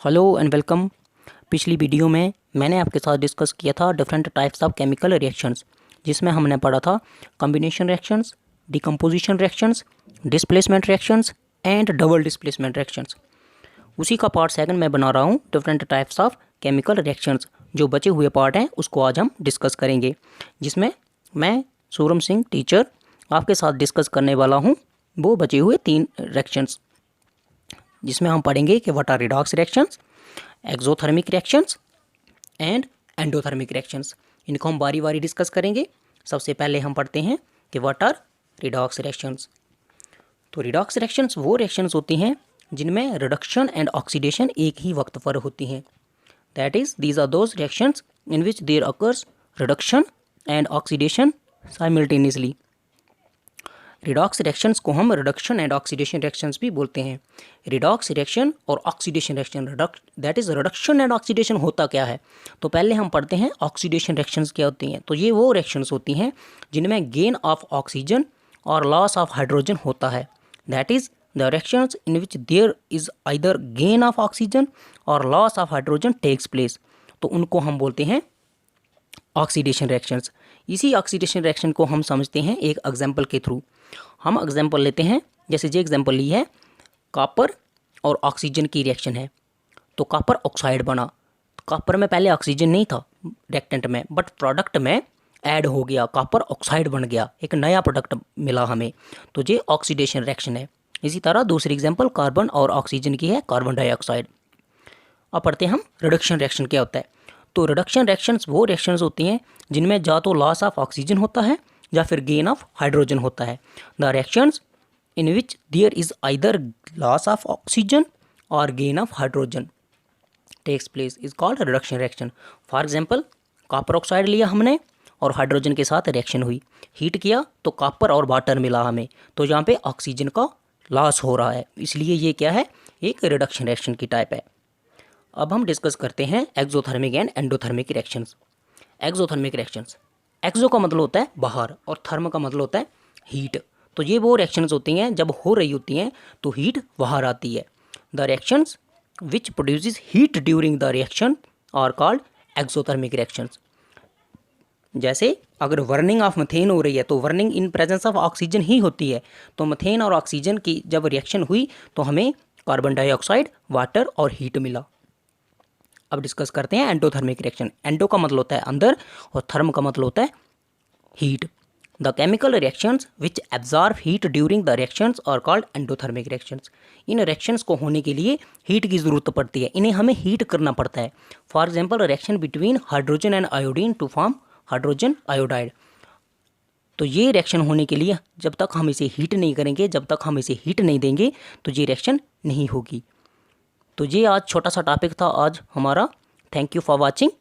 Hello and welcome. पिछली video में मैंने आपके साथ डिस्कस किया था different types of chemical reactions, जिसमें हमने पढ़ा था combination reactions, decomposition reactions, displacement reactions and double displacement reactions. उसी का पार्ट सेकंड मैं बना रहा हूँ different types of chemical reactions. जो बचे हुए पार्ट हैं उसको आज हम डिस्कस करेंगे, जिसमें मैं सूरम सिंह टीचर आपके साथ डिस्कस करने वाला हूँ वो बचे हुए 3 रिएक्शंस, जिसमें हम पढ़ेंगे कि what are redox reactions, exothermic reactions and endothermic reactions. इनको हम बारी बारी डिस्कस करेंगे। सबसे पहले हम पढ़ते हैं कि व्हाट आर रिडॉक्स रिएक्शंस। तो रिडॉक्स रिएक्शंस वो रिएक्शंस होती हैं जिनमें रिडक्शन एंड ऑक्सीडेशन एक ही वक्त पर होती हैं। That is these are those reactions in which there occurs reduction and oxidation simultaneously. Redox reactions को हम रिडक्शन एंड ऑक्सीडेशन रिएक्शंस भी बोलते हैं। रिडॉक्स रिएक्शन और oxidation reaction, that is reduction and oxidation होता क्या है। तो पहले हम पढ़ते हैं ऑक्सीडेशन रिएक्शंस क्या होती हैं। तो ये वो रिएक्शंस होती हैं जिनमें गेन ऑफ ऑक्सीजन और लॉस ऑफ हाइड्रोजन होता है। That is the reactions in which there is either gain of oxygen और loss of hydrogen takes place. तो उनको हम बोलते हैं ऑक्सीडेशन रिएक्शंस। इसी ऑक्सीडेशन रिएक्शन को हम समझते हैं एक एग्जाम्पल के थ्रू। हम एग्जाम्पल लेते हैं, जैसे जो एग्जाम्पल ली है कॉपर और ऑक्सीजन की रिएक्शन है। तो कॉपर ऑक्साइड बना। कॉपर में पहले ऑक्सीजन नहीं था रिएक्टेंट में, बट प्रोडक्ट में ऐड हो गया, कॉपर ऑक्साइड बन गया, एक नया प्रोडक्ट मिला हमें। तो ये ऑक्सीडेशन रिएक्शन है। इसी तरह दूसरी एग्जाम्पल कार्बन और ऑक्सीजन की है, कार्बन डाइऑक्साइड। अब पढ़ते हैं हम रिडक्शन रिएक्शन क्या होता है। तो रिडक्शन रिएक्शंस वो रिएक्शंस होती हैं जिनमें या तो लॉस ऑफ ऑक्सीजन होता है या फिर गेन ऑफ हाइड्रोजन होता है। The reactions in which there is either loss of oxygen और gain of hydrogen takes place is called reduction reaction. For example copper oxide लिया हमने और हाइड्रोजन के साथ रिएक्शन हुई, हीट किया तो कॉपर और वाटर मिला हमें। तो यहाँ पे ऑक्सीजन का लॉस हो रहा है, इसलिए ये क्या है, एक रिडक्शन रिएक्शन की टाइप है। अब हम डिस्कस करते हैं exothermic and endothermic reactions. Exothermic reactions, exo का मतलब होता है बाहर और थर्म का मतलब होता है हीट। तो ये वो रिएक्शंस होती हैं जब हो रही होती हैं तो हीट बाहर आती है। The reactions which produces heat during the reaction are called exothermic reactions. जैसे अगर बर्निंग ऑफ मीथेन हो रही है तो burning in presence of oxygen ही होती है। तो मीथेन और ऑक्सीजन की जब रिएक्शन हुई तो हमें कार्बन डाइऑक्साइड, वाटर और हीट मिला। अब डिस्कस करते हैं एंडोथर्मिक रिएक्शन। एंडो का मतलब होता है अंदर और थर्म का मतलब होता है heat. The chemical reactions which absorb heat during the reactions are called endothermic reactions. इन रिएक्शंस को होने के लिए हीट की जरूरत पड़ती है, इन्हें हमें हीट करना पड़ता है। For example reaction between hydrogen and iodine to form hydrogen iodide. तो ये रिएक्शन होने के लिए जब तक हम इसे हीट नहीं करेंगे, जब तक हम इसे हीट नहीं देंगे तो ये रिएक्शन नहीं होगी। तो ये आज छोटा सा टॉपिक था आज हमारा। Thank you for watching.